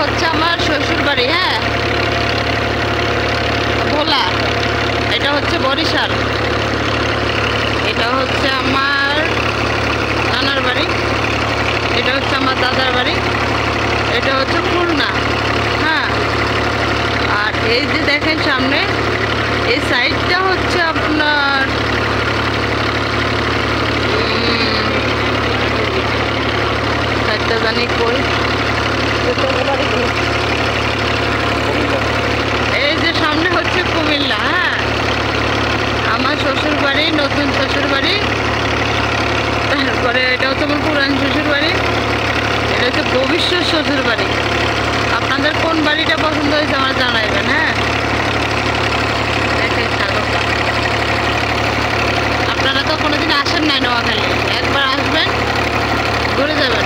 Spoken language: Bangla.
হচ্ছে আমার শ্বশুর বাড়ি, হ্যাঁ, ভোলা। এটা হচ্ছে বরিশাল। এটা হচ্ছে আমার নানার বাড়ি। এটা হচ্ছে আমার দাদার বাড়ি। এটা হচ্ছে খুলনা, হ্যাঁ। আর এই যে দেখেন সামনে এই সাইডটা হচ্ছে আপনার সাইডটা জানি কই, এই যে সামনে হচ্ছে কুমিল্লা, হ্যাঁ। আমার শ্বশুর বাড়ি, নতুন শ্বশুর বাড়ি। তারপরে এটা হচ্ছে আমার পুরান শ্বশুর বাড়ি। এটা হচ্ছে ভবিষ্যৎ শ্বশুর বাড়ি। আপনাদের কোন বাড়িটা পছন্দ হয়েছে আমার জানাইবেন, হ্যাঁ। দেখেন সাগরটা, আপনারা তো কোনোদিন আসেন নাই নোয়াখালী, একবার আসবেন, ঘুরে যাবেন।